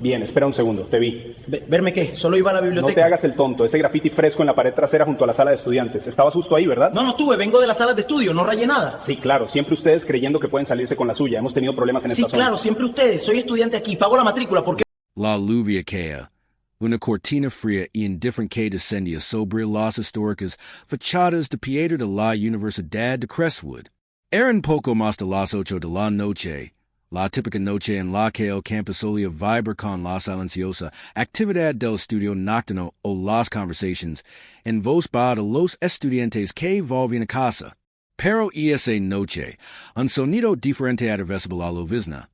Bien, espera un segundo, te vi. ¿Verme qué? Solo iba a la biblioteca. No te hagas el tonto, ese graffiti fresco en la pared trasera junto a la sala de estudiantes. Estabas justo ahí, ¿verdad? No estuve, vengo de la sala de estudio, no rayé nada. Sí, claro, siempre ustedes creyendo que pueden salirse con la suya. Hemos tenido problemas en esta zona. Sí, claro, siempre ustedes. Soy estudiante aquí, pago la matrícula porque... La lluvia cae. Una cortina fría y indifferente descendía sobre las históricas fachadas de piedra de la Universidad de Crestwood. Eran poco más de las 8 de la noche. La típica noche en la que el campus solía vibrar con la silenciosa actividad del estudio nocturno o las conversaciones en voz baja de los estudiantes que volvían a casa. Pero esa noche, un sonido diferente atravesaba la llovizna.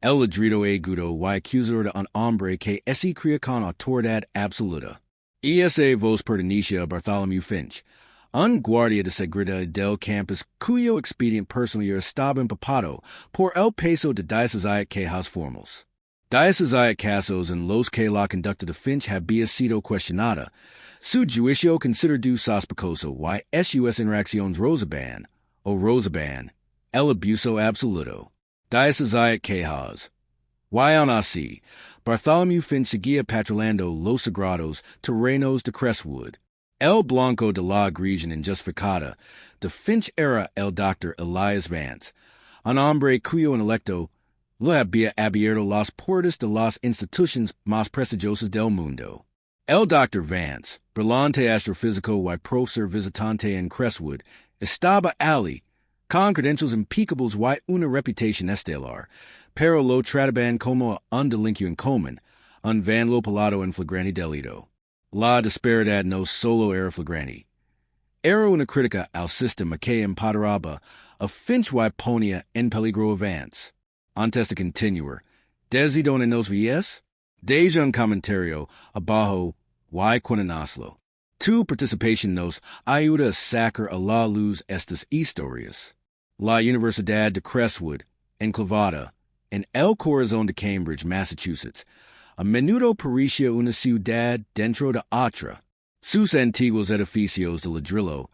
El ladrido agudo y acusado de un hombre que se creía con autoridad absoluta. Esa voz pertenecía a Bartholomew Finch, un guardia de seguridad del campus cuyo expediente personal estaba empapado por el peso de 17 quejas formales. 17 casos en los que la conducta de Finch había sido cuestionada, su juicio considerado sospechoso y sus interacciones rozaban el abuso absoluto. 17 quejas. Y aún así, Bartholomew Finch seguía patrullando los sagrados terrenos de Crestwood. El blanco de la agresión injustificada de Finch era el Dr. Elias Vance, un hombre cuyo intelecto le había abierto las puertas de las instituciones más prestigiosas del mundo. El Dr. Vance, brillante astrofísico y profesor visitante en Crestwood, estaba allí, con credentials impecables y una reputación estelar, pero lo trataban como un delincuente común, un vándalo pelado en flagrante delito. La disparidad no solo era flagrante. Era una crítica al sistema que empoderaba a Finch y ponía en peligro a Vance. Antes de continuar, ¿desde donde nos vías? Deja un comentario abajo y cuéntanoslo. Tu participación nos ayuda a sacar a la luz estas historias. La Universidad de Crestwood, enclavada en el corazón de Cambridge, Massachusetts, a menudo parecía una ciudad dentro de otra. Sus antiguos edificios de ladrillo,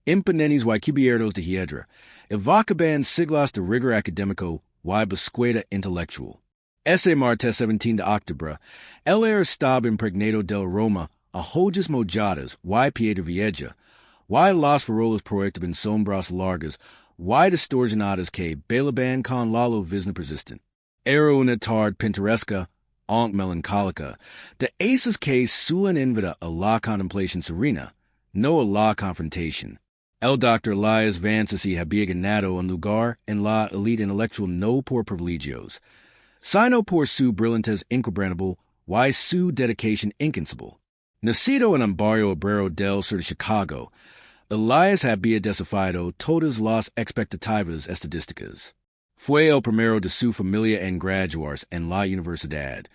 imponentes y cubiertos de hiedra, evocaban siglos de rigor académico y búsqueda intelectual. Ese martes 17 de octubre, el aire estaba impregnado del aroma a joyas molladas y piedra vieja, y las farolas proyectaban sombras largas y distorsionadas que bailaban con la llovizna persistente. Era una tarde pintoresca, aunque melancólica, de esas que suelen invitar a la contemplación serena, no a la confrontación. El Dr. Elias Vance se había ganado un lugar en la élite intelectual no por privilegios, sino por su brillantez inquebrantable y su dedicación incansable. Nacido en un barrio obrero del sur de Chicago, Elias había desafiado todas las expectativas estadísticas. Fue el primero de su familia en graduarse en la universidad,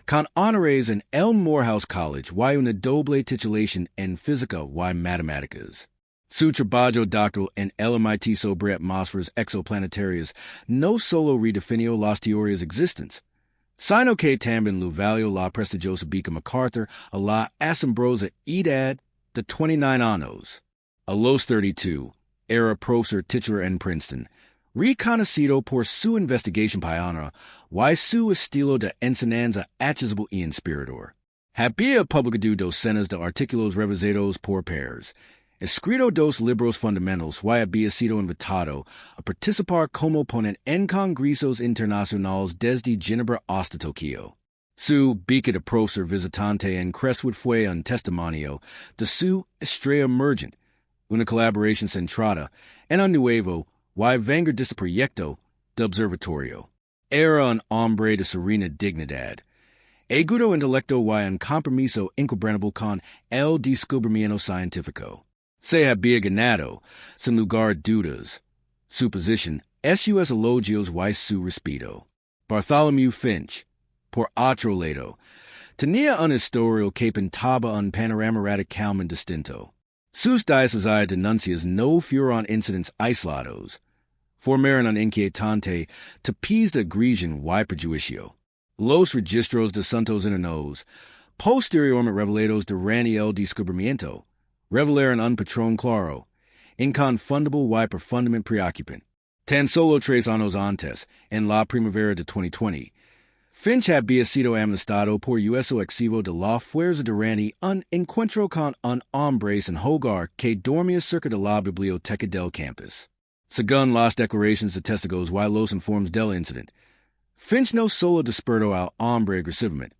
con honores en el Morehouse College y una doble titulación en física y matemáticas. Su trabajo doctoral en el MIT sobre atmósferas exoplanetarias no solo redefinió las teorías existentes, sino que también le valió la prestigiosa beca MacArthur a la asombrosa edad de 29 años. A los 32, era profesor titular en Princeton, reconocido por su investigación pionera y su estilo de enseñanza accesible y inspirador. Había publicado docenas de artículos revisados por pares, escrito 2 libros fundamentals y había sido invitado a participar como ponente en congresos internacionales desde Ginebra hasta Tokio. Su beca de profesor visitante en Crestwood fue un testimonio de su estrella emergente, una colaboración centrada en un nuevo y vanguardista proyecto de observatorio. Era un hombre de serena dignidad, agudo intelecto y un compromiso inquebrantable con el descubrimiento científico. Se había ganado, sin lugar a dudas, su posición, sus elogios y su respeto. Bartholomew Finch, por otro lado, tenía un historial que pintaba un panorama radicalmente distinto. Sus 16 denuncias no fueron incidentes aislados, formaron un inquietante tapiz de agresión y prejuicio. Los registros de Santos Inanos, posteriormente revelados durante el descubrimiento, revelaron un patrón claro, inconfundible y profundamente preocupante. Tan solo 3 años antes, en la primavera de 2020, Finch había sido amnestado por uso excesivo de la fuerza durante un encuentro con un hombre sin hogar que dormía cerca de la biblioteca del campus. Según las declaraciones de testigos y los informes del incidente, Finch no solo despertó al hombre agresivamente,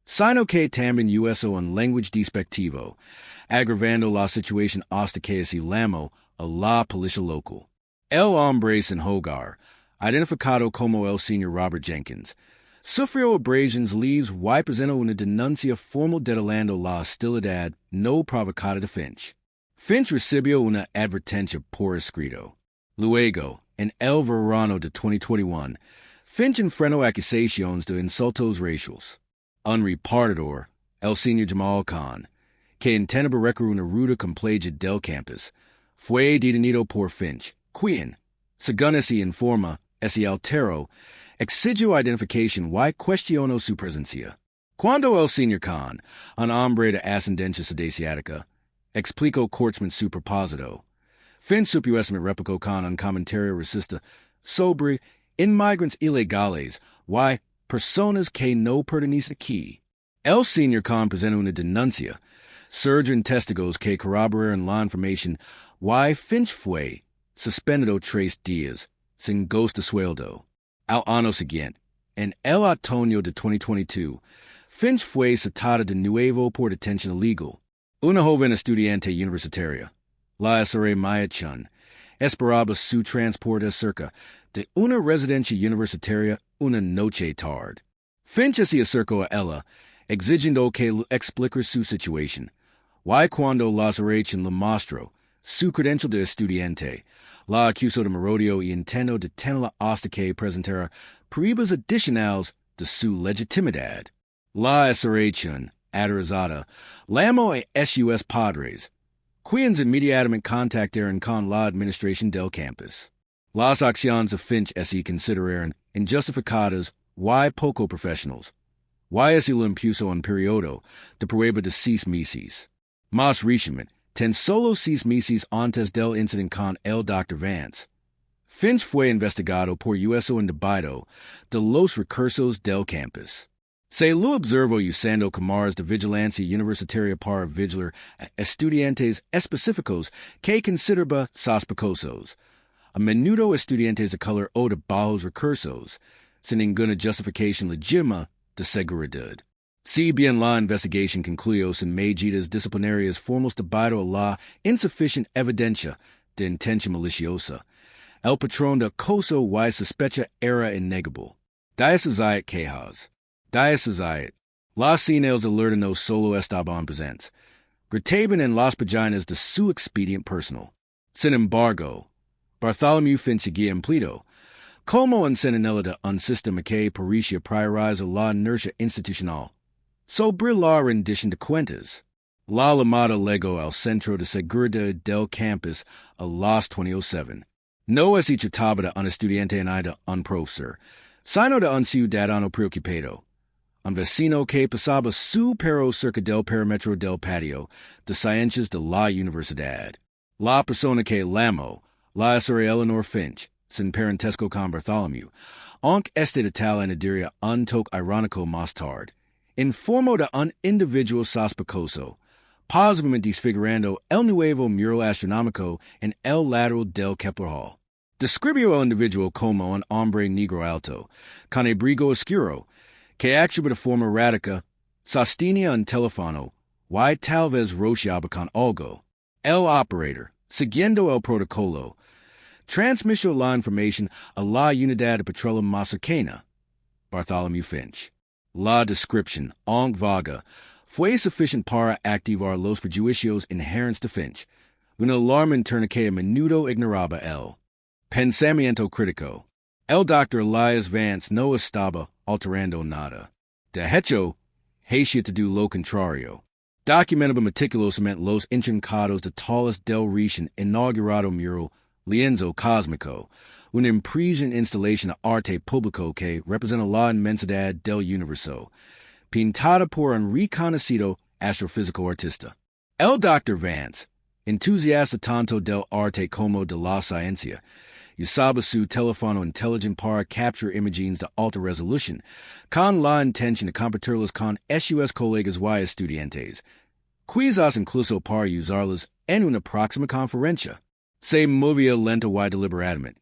sino que también usó un lenguaje despectivo, agravando la situación hasta que se llamó a la policía local. El hombre sin hogar, identificado como el señor Robert Jenkins, sufrió abrasions leaves y presentó una denuncia formal delando la hostilidad no provocada de Finch. Finch recibió una advertencia por escrito. Luego, en el verano de 2021, Finch enfrentó acusaciones de insultos raciales. Un repartidor, el señor Jamal Khan, que intentaba recorrer una ruta completa del campus, fue detenido por Finch, quien, según ese informa, ese altero, exigió identificación y cuestionó su presencia. Cuando el señor Khan, un hombre de ascendencia asiática, explicó cortsman su propósito, Finch supuestamente replicó con un comentario racista sobre inmigrantes ilegales y personas que no pertenecen aquí. El señor Khan presentó una denuncia, surgen testigos que corroboraron la información y Finch fue suspendido 3 días, sin goce de sueldo. Al año siguiente, en el otoño de 2022, Finch fue citada de nuevo por detención ilegal. Una joven estudiante universitaria, la SRA Maya Chun, esperaba su transporte cerca de una residencia universitaria una noche tarde. Finch se acercó a ella, exigiendo que le explique su situación, y cuando la SRA le mostró su credencial de estudiante, la acusó de merodio y intentó detenerla hasta que presentara pruebas adicionales de su legitimidad. La SRA Chun, aterrizada, llamó a sus padres, quienes inmediatamente contactaron con la administración del campus. Las acciones de Finch se consideraron injustificadas y poco profesionales, y se le impuso un periodo de prueba de 6 meses. Más recientemente, tan solo 6 meses antes del incidente con el Dr. Vance, Finch fue investigado por uso indebido de los recursos del campus. Se lo observó usando cámaras de vigilancia universitaria para vigilar a estudiantes específicos que consideraba sospechosos, a menudo estudiantes de color o de bajos recursos, sin ninguna justificación legítima de seguridad. Si bien la investigación concluyó sin medidas disciplinarias formales debido a la insuficiente evidencia de intención maliciosa, el patrón de acoso y sospecha era innegable. Diocesayat quejas. Diocesayat. Las señales de alerta no solo estaban presentes, gritaban en las páginas de su expediente personal. Sin embargo, Bartholomew Finch seguía empleado como un sentinela de un sistema que parecía priorizar la inercia institucional sobre la rendición de cuentas. La llamada legó al Centro de Seguridad del Campus a las 20:07. No se trataba de un estudiante ni de un profesor, sino de un ciudadano preocupado, un vecino que pasaba su perro cerca del perímetro del patio de ciencias de la universidad. La persona que llamó, la SRA Eleanor Finch, sin parentesco con Bartholomew, aunque este detalle añadiría un toque irónico más tarde, informó de un individuo sospechoso, posiblemente desfigurando el nuevo mural astronómico en el lateral del Kepler Hall. Describió al individuo como un hombre negro alto, con abrigo oscuro, que actuaba de forma errática, sostenía un teléfono, y tal vez rociaba con algo. El operator, siguiendo el protocolo, transmitió la información a la unidad de patrullo más cercana, Bartholomew Finch. La descripción, aunque vaga, fue suficiente para activar los prejuicios inherentes de Finch, una alarma interna que a menudo ignoraba él. Pensamiento crítico. El Dr. Elias Vance no estaba alterando nada. De hecho, hacía todo lo contrario. Documentaba meticulosamente los intrincados detalles del recién inaugurado mural Lienzo Cósmico, una impresión instalación de arte público que representa la inmensidad del universo, pintada por un reconocido astrofísico artista. El Dr. Vance, entusiasta tanto del arte como de la ciencia, usaba su telefono intelligent para capture imagens de alta resolution, con la intención de compartirlas con sus colegas y estudiantes, quizás incluso para usarlas en una próxima conferencia. Se movía lento y deliberadamente,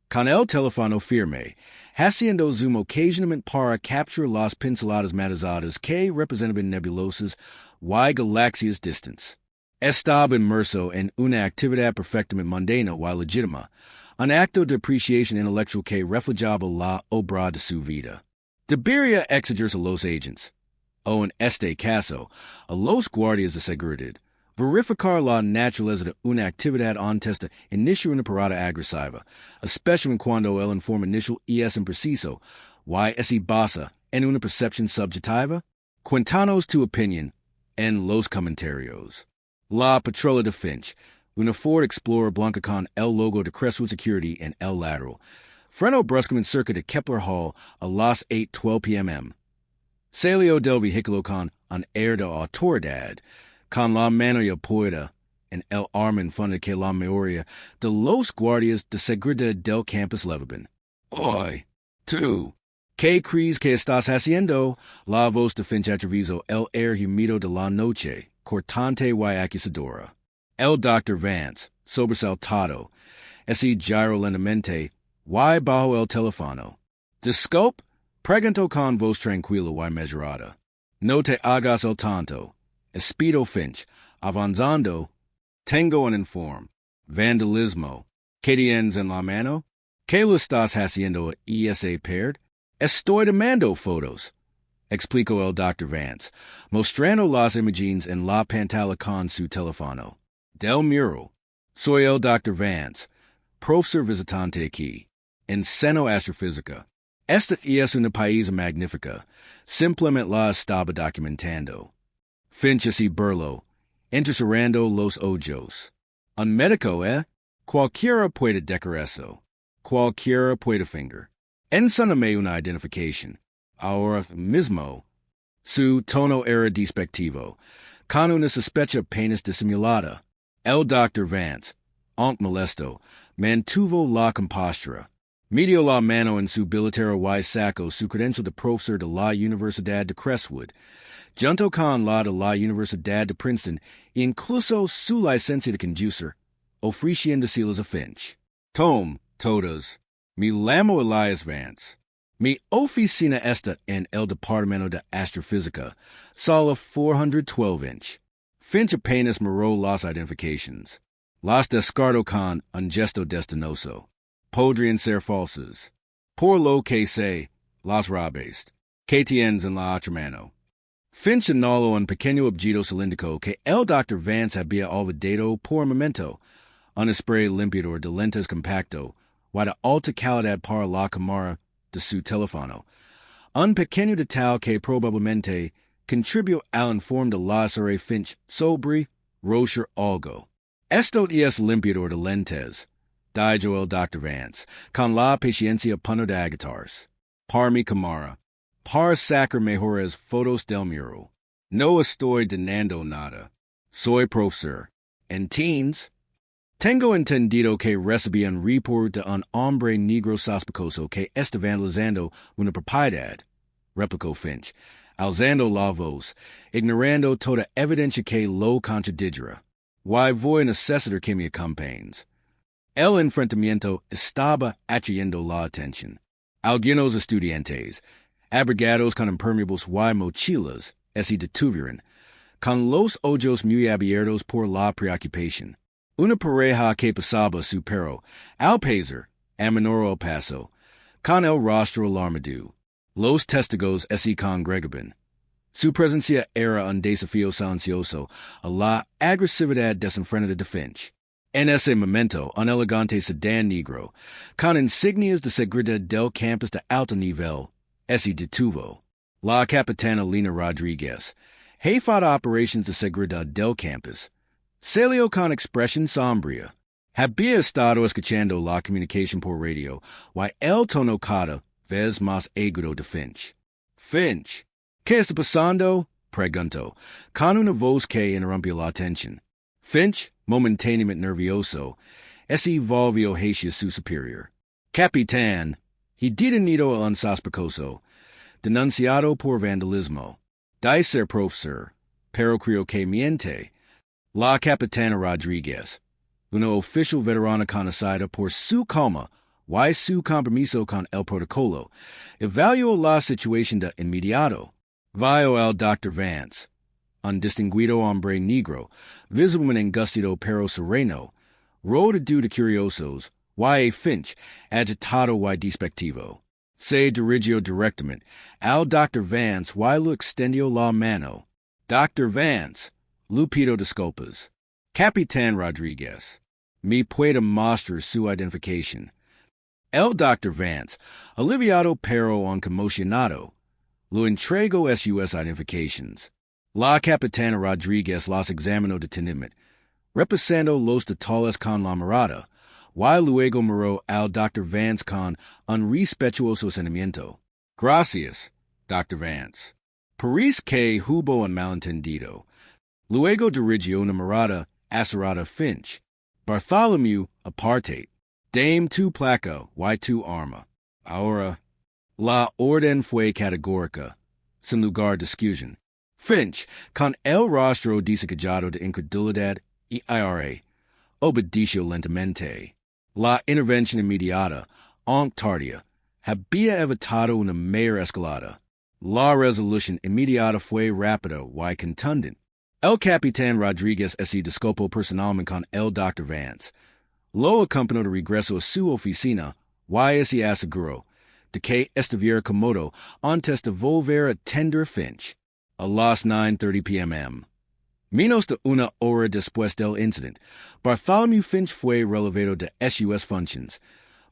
con el teléfono firme, haciendo zoom ocasionalmente para capturar las pinceladas matizadas que representaban nebulosas y galaxias distantes. Estaba inmerso en una actividad perfectamente mundana y legítima, un acto de apreciación intelectual que reflejaba la obra de su vida. Debería exigirse a los agents, o en este caso, a los guardias de seguridad, verificar la naturaleza de una actividad antes de iniciar una parada agresiva, especialmente cuando el informe inicial es impreciso, y es basa en una percepción subjetiva. Cuéntanos tu opinión en los comentarios. La Patrola de Finch, una Ford Explorer blanca con el logo de Crestwood Security en el lateral, frenó bruscamente cerca de Kepler Hall a las 8:12 p.m. Salió del vehículo con un air de autoridad, con la mano apoyada en el arma en fondo que la mayoría de los guardias de seguridad del campus levaban. Oye, tú, ¿qué crees que estás haciendo? La voz de Finch atravesó el air húmedo de la noche, cortante y acusadora. El Dr. Vance, sobresaltado, así giró lentamente y bajo el teléfono. Disculpe, preguntó con voz tranquila y mesurada. No te hagas el tonto. Espido Finch, avanzando. Tengo un informe. Vandalismo. ¿Qué tienes en la mano? ¿Qué lo estás haciendo esa perd? Estoy tomando fotos, explicó el Dr. Vance, mostrando las imágenes en la pantalla con su teléfono. Del mural. Soy el Dr. Vance, profesor visitante aquí. Enseño astrofísica. Esta es una país magnífica. Simplemente la estaba documentando. Finch así burló, entrecerrando los ojos. Un médico, ¿eh? Cualquiera puede decir eso. Cualquiera puede finger. Ensáname una identificación. Ahora mismo. Su tono era despectivo, con una sospecha apenas disimulada. El Dr. Vance, aunque molesto, mantuvo la compostura. Metió la mano en su billetera y sacó su credencial de profesor de la Universidad de Crestwood, junto con la de la Universidad de Princeton, e incluso su licencia de conducir, ofreciéndoselas a Finch. Tom, todas. Me llamo Elias Vance. Mi oficina está en el Departamento de Astrofísica, sala 412-inch. Finch apenas miró las identificaciones. Las descartó con un gesto destinoso. Podrían ser falsas. Por lo que sé, las robes. ¿Qué tienes en la otra mano? Finch señaló un pequeño objeto cilíndrico que el Dr. Vance había olvidado por un momento, un spray limpiador de lentes compacto, y de alta calidad para la cámara de su teléfono, un pequeño detalle que probablemente contribuyó al informe de la sobre Finch sobre Rocher algo. Esto es limpiador de lentes, dijo el Dr. Vance, con la paciencia punto de agatarse. Para mi cámara, para sacar mejores fotos del mural. No estoy donando nada. Soy profesor. ¿Entiendes? Tengo entendido que recibí un reporte de un hombre negro sospechoso que está vandalizando una propiedad, replicó Finch, alzando la voz, ignorando toda evidencia que lo contradijera. Y voy a necesitar que me acompañes. El enfrentamiento estaba atrayendo la atención. Algunos estudiantes, abrigados con impermeables y mochilas, se detuvieron, con los ojos muy abiertos por la preocupación. Una pareja que pasaba su perro, al pasar, a menor el paso, con el rostro alarmado. Los testigos se congregaban. Su presencia era un desafío silencioso a la agresividad desenfrenada de Finch. En ese momento, un elegante sedán negro, con insignias de seguridad del campus de alto nivel, se detuvo. La capitana Lina Rodríguez, jefa de operations de seguridad del campus, salió con expresión sombría. Había estado escuchando la comunicación por radio, y el tono cada vez más agudo de Finch. Finch, ¿qué está pasando? Preguntó, con una voz que interrumpió la atención. Finch, momentáneamente nervioso, esse volvio hacia su superior. Capitan, he detenido el insospechoso, denunciado por vandalismo. Dice profesor, pero creo que miente. La capitana Rodriguez, una oficial veterana conocida por su calma y su compromiso con el protocolo, evaluó la situación de inmediato. Vio al Dr. Vance, un distinguido hombre negro, visiblemente angustiado pero sereno, rodeado de curiosos, y Finch, agitado y despectivo. Se dirigió directamente al Dr. Vance y lo extendió la mano. Dr. Vance, Lupito disculpas. Capitán Rodriguez, me puede mostrar su identificación. El Dr. Vance, aliviado pero conmocionado, lo entregó sus identificaciones. La Capitana Rodriguez las examinó detenidamente, repasando los detalles con la mirada, y luego miró al Dr. Vance con un respetuoso sentimiento. Gracias, Dr. Vance. Parece que hubo un malentendido. Luego dirigió una mirada acerada Finch. Bartholomew, aparte. Dame tu placa y tu arma. Ahora, la orden fue categórica, sin lugar de discusión. Finch, con el rostro desacallado de incredulidad y ira, obedeció lentamente. La intervención inmediata, aunque tardía, había evitado una mayor escalada. La resolución inmediata fue rápida y contundente. El capitán Rodriguez se disculpó personalmente con el Dr. Vance. Lo acompañó de regreso a su oficina y se aseguró de que estuviera cómodo antes de volver a atender Finch a las 9:30 p.m. Menos de una hora después del incidente, Bartholomew Finch fue relevado de sus funciones.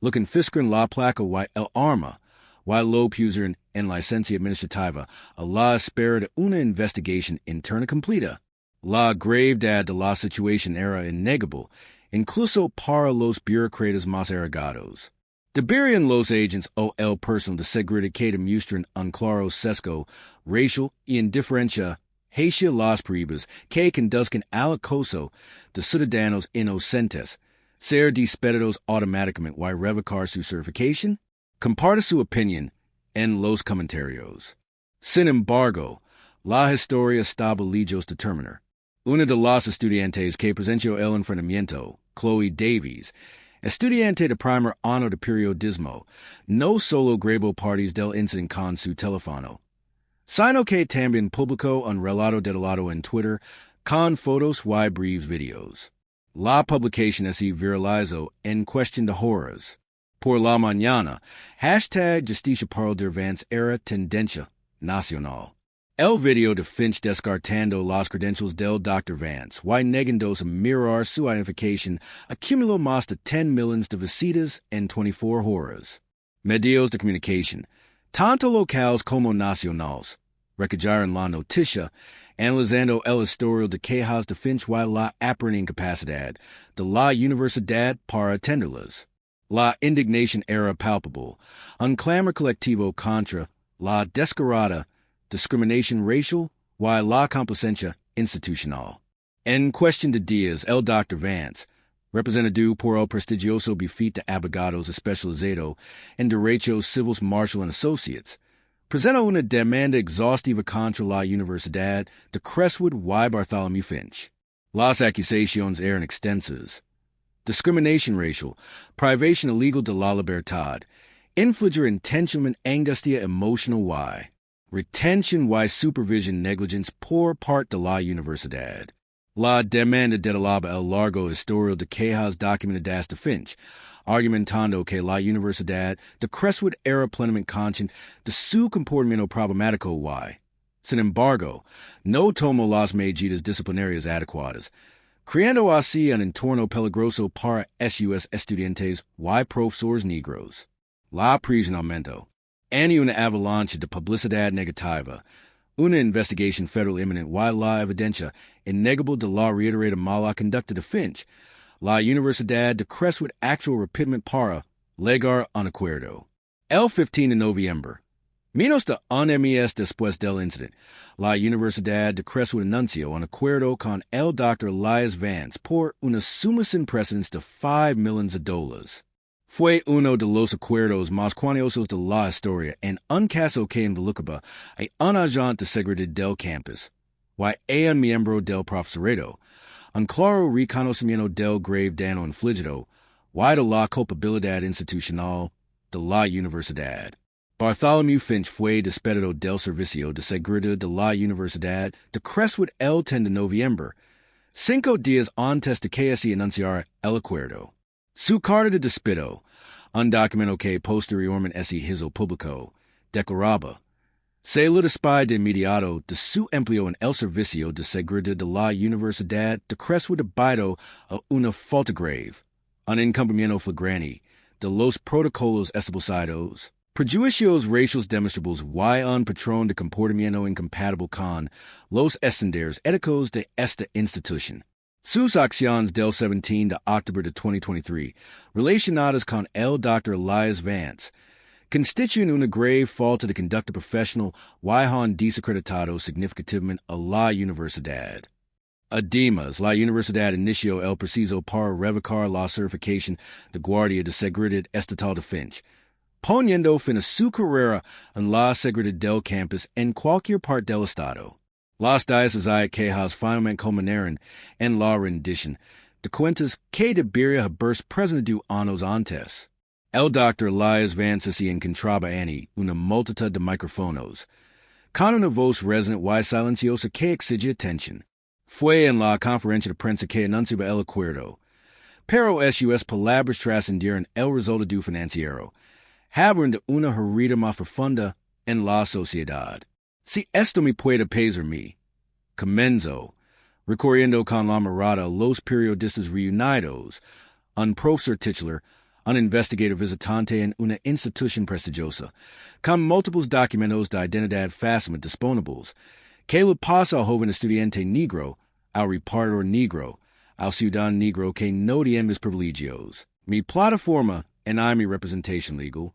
Lo confiscaron la placa y el arma, y lo pusieron en licencia administrativa a la espera de una investigación interna completa. La gravedad de la situación era innegable, incluso para los burócratas más eruditados. Deberían los agentes o el personal de seguridad que demuestren un claro sesgo racial y indiferencia hacia las pruebas que conduzcan al acoso de ciudadanos inocentes ser despedidos automáticamente y revocar su certificación? Comparte su opinión en los comentarios. Sin embargo, la historia estaba lejos de terminar. Una de las estudiantes que presenció el enfrentamiento, Chloe Davies, estudiante de primer año de periodismo, no solo grabó partes del incidente con su teléfono, sino que también publicó un relato detallado en Twitter con fotos y breves videos. La publicación se viralizó en cuestión de horas. Por la mañana, #Justicia para el Vance era tendencia nacional. El video de Finch descartando las credentials del Dr. Vance y negándose a mirar su identificación acumuló más de 10 millones de visitas en 24 horas. Medios de comunicación, tanto locales como nacionales, recallaron la noticia, analizando el historial de quejas de Finch y la aparente incapacidad de la universidad para atenderlas. La indignación era palpable, un clamor colectivo contra la descarada discriminación racial y la complacencia institucional. En cuestión de días, el Dr. Vance, representado por el prestigioso bufete de abogados especializado en derechos civiles Marshall & Associates, presentó una demanda exhaustiva contra la Universidad de Crestwood y Bartholomew Finch. Las acusaciones eran extensas. Discriminación racial, privación ilegal de la libertad, infligir intencionalmente angustia emocional y retention y supervision negligence por parte de la universidad. La demanda detallaba el largo historial de quejas documentadas de Finch, argumentando que la Universidad de Crestwood era plenamente consciente de su comportamiento problemático y, sin embargo, no tomó las medidas disciplinarias adecuadas, creando así un entorno peligroso para sus estudiantes y profesores negros. La prisión aumentó. Any una avalancha de publicidad negativa, una investigación federal inminente y la evidencia innegable de la reiterada mala conducta de Finch, la Universidad de Crestwood actuó rápidamente para llegar a un acuerdo. El 15 de noviembre, Menos de un mes después del incidente, la Universidad de Crestwood anunció un acuerdo con el Dr. Elias Vance por una suma sin precedentes de $5 million. Fue uno de los acuerdos más cuantiosos de la historia en un caso que involucraba a un agente de seguridad del campus, y a un miembro del profesorado, un claro reconocimiento del grave daño infligido, y de la culpabilidad institucional de la universidad. Bartholomew Finch fue despedido del servicio de seguridad de la Universidad de Crestwood el 10 de noviembre, 5 días antes de que se anunciara el acuerdo. Su carta de despido, un documento que posteriormente se hizo público, declaraba: se lo despide de inmediato de su empleo en el servicio de seguridad de la Universidad de Crestwood debido a una falta grave, un incumplimiento flagrante de los protocolos establecidos, prejuicios raciales demostrables y un patrón de comportamiento incompatible con los estándares éticos de esta institución. Sus acciones del 17 de octubre de 2023, relacionadas con el Dr. Elias Vance, constituyen una grave falta de conducta profesional y han desacreditado significativamente a la universidad. Además, la universidad inició el proceso para revocar la certificación de Guardia de seguridad estatal de Finch, poniendo fin a su carrera en la seguridad del campus en cualquier parte del estado. Las diócesis quejas finalmente culminaron en la rendición de cuentas que debería haberse presentado años antes. El Dr. Elias Vance se encontraba ante una multitud de micrófonos, con una voz resonante y silenciosa que exige atención. Fue en la conferencia de prensa que anunciaba el acuerdo, pero sus palabras trascendieron el resultado financiero, hablan de una herida más profunda en la sociedad. Si esto me puede pesar mí, comenzó, recorriendo con la mirada los periodistas reunidos, un profesor titular, un investigador visitante en una institución prestigiosa, con múltiples documentos de identidad fácilmente disponibles, que le pasa al joven estudiante negro, al repartidor negro, al ciudadano negro que no tiene mis privilegios. Mi plataforma en mi representación legal.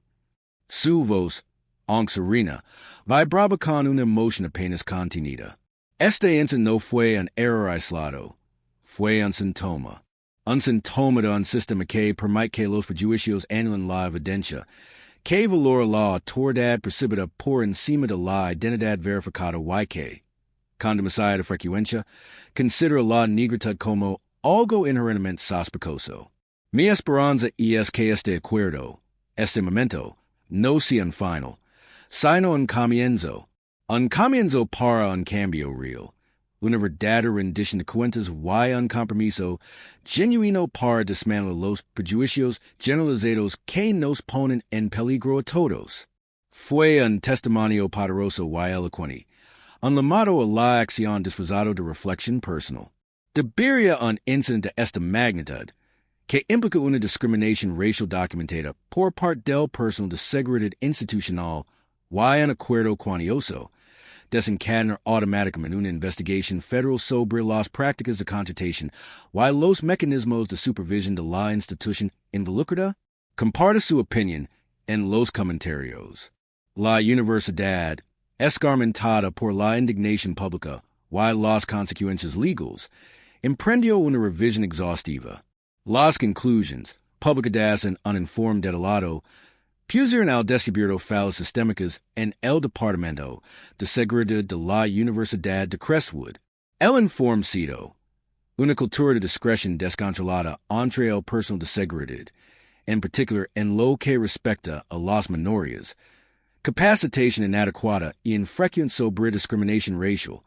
Su voz, aunque serena, vibraba con una emoción apenas contenida. Este incidente no fue un error aislado, fue un síntoma de un sistema que permite que los prejuicios anulen la evidencia, que valora la autoridad percibida por encima de la identidad verificada y que, con demasiada frecuencia, considera la negritud como algo inherentemente sospechoso. Mi esperanza es que este acuerdo, este momento, no sea un final, sino un comienzo para un cambio real, una verdadera rendición de cuentas y un compromiso genuino para desmantelar los prejuicios generalizados que nos ponen en peligro a todos. Fue un testimonio poderoso y elocuente, un llamado a la acción disfrazado de reflexión personal. Debería un incidente de esta magnitud, que implica una discriminación racial documentada por parte del personal de seguridad institucional y un acuerdo cuantioso, desencadenar automáticamente una investigación federal sobre las prácticas de contratación y los mecanismos de supervisión de la institución involucrada? Comparte su opinión en los comentarios. La universidad, escarmentada por la indignación pública y las consecuencias legales, emprendió una revisión exhaustiva. Las conclusiones, publicadas en un informe detallado, pusieron al descubierto fallas sistémicas en el Departamento de Seguridad de la Universidad de Crestwood. El informe citó una cultura de discreción descontrolada entre el personal de seguridad, en particular en lo que respecta a las minorías, capacitación inadecuada y infracción sobre discriminación racial,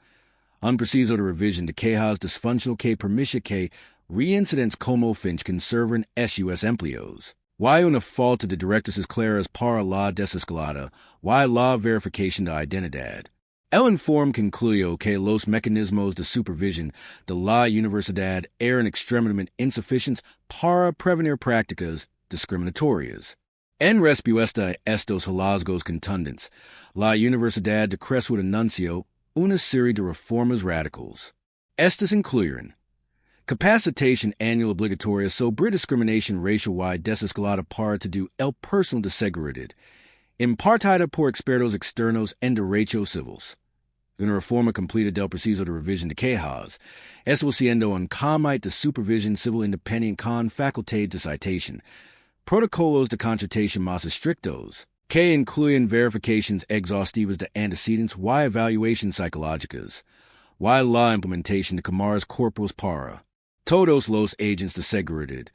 un proceso de revisión de quejas disfuncional que permite que reincidentes como Finch conserven sus empleos. Y una falta de directrices claras para la desescalada y la verificación de identidad. El informe concluyó que los mecanismos de supervisión de la universidad eran extremadamente insuficientes para prevenir prácticas discriminatorias. En respuesta a estos hallazgos contundentes, la Universidad de Crestwood anunció una serie de reformas radicales. Estas incluyeron capacitación anual obligatoria sobre discriminación racial y desescalada para todo el personal de seguridad, impartida por expertos externos en derechos civiles. Una reforma completa del proceso de revisión de quejas, eso siendo un comité de supervisión civil independiente con facultad de citación, protocolos de contratación más estrictos, que incluyen verifications exhaustivas de antecedentes y evaluaciones psicológicas, y la implementación de cámaras corporales para todos los agentes de seguridad,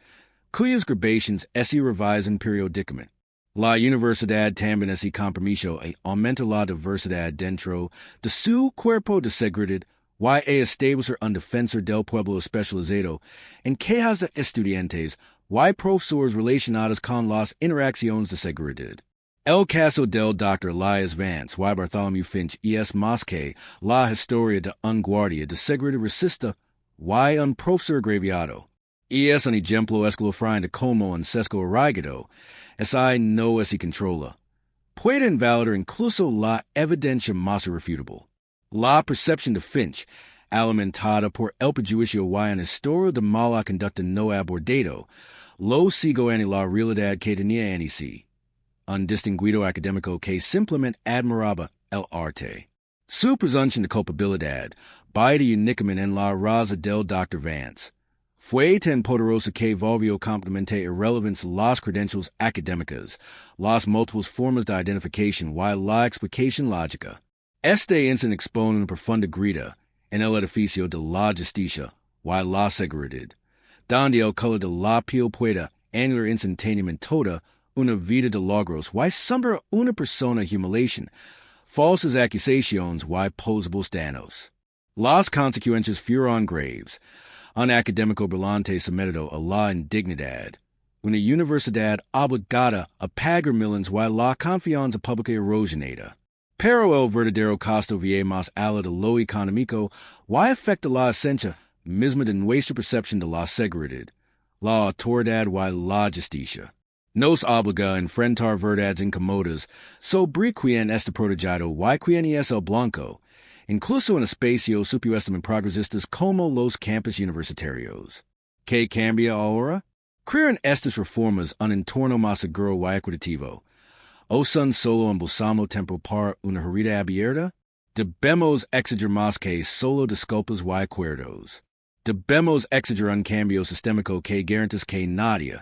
cuyas grabaciones se revisan periódicamente. La universidad también hace compromiso a aumentar la diversidad dentro de su cuerpo de seguridad y a establecer un defensor del pueblo especializado en quejas de estudiantes y profesores relacionados con las interacciones de seguridad. El caso del Dr. Elias Vance y Bartholomew Finch es más que la historia de un guardia de seguridad racista y un profesor agraviado. Y es un ejemplo escalofriante de cómo un sesgo arraigado no se controla. Puede invalidar incluso la evidencia más irrefutable. La percepción de Finch, alimentada por el prejuicio y una historia de mala conducta no abordado, lo sigo en la realidad que tenía en sí. Un distinguido académico que simplemente admiraba el arte. Su presunción de culpabilidad, baila únicamente en la raza del Dr. Vance. Fue tan poderosa que volvió completamente irrelevantes las credenciales académicas, las múltiples formas de identificación y la explicación lógica. Este incidente expone una profunda grita en el edificio de la justicia y la seguridad, donde el color de la piel puede anular instantáneamente toda una vida de logros y sombra una persona humillación, falsas acusaciones y posibles daños. Las consecuencias fueron graves. Un académico brillante sometido a la indignidad, una universidad obligada a pagar millones y la confianza pública erosionada. Pero el verdadero costo viene más allá de lo económico y afecta la esencia misma de nuestra percepción de la seguridad, la autoridad y la justicia. Nos obliga a enfrentar verdades incómodas sobre quién está protegido y quién es el blanco, incluso en espacios supuestamente progresistas como los campus universitarios. ¿Qué cambia ahora? Crean estas reformas un entorno más seguro y equitativo. ¿O son solo un bálsamo temporal para una herida abierta? Debemos exigir más que solo disculpas y acuerdos. Debemos exigir un cambio sistémico que garantice que nadie,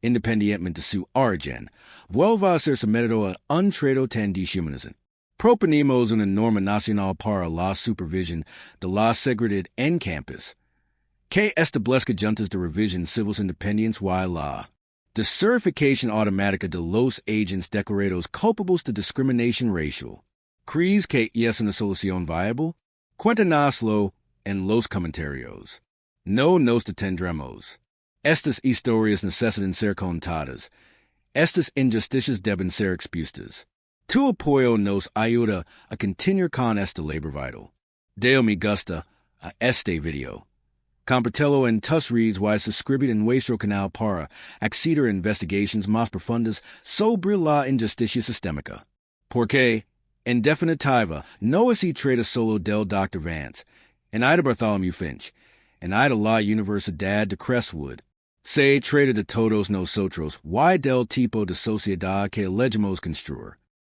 independientemente de su origen, vuelva a ser sometido a un trato tan deshumanizante. Proponemos una norma nacional para la supervisión de la seguridad en campus, que establezca juntas de revisión civiles independientes y la decertificación automática de los agentes declarados culpables de discriminación racial. ¿Crees que es una solución viable? Cuéntanoslo en los comentarios. No nos detendremos. Estas historias necesitan ser contadas. Estas injusticias deben ser expuestas. Tu apoyo nos ayuda a continuar con este labor vital. Dale me gusta a este video. Compártelo en tus redes y suscríbete en nuestro canal para acceder a investigaciones más profundas sobre la injusticia sistémica. Porque, en definitiva, no se trata solo del Dr. Vance, en de Bartholomew Finch, en de la Universidad de Crestwood. Se trata de todos nosotros y del tipo de sociedad que elegimos construir.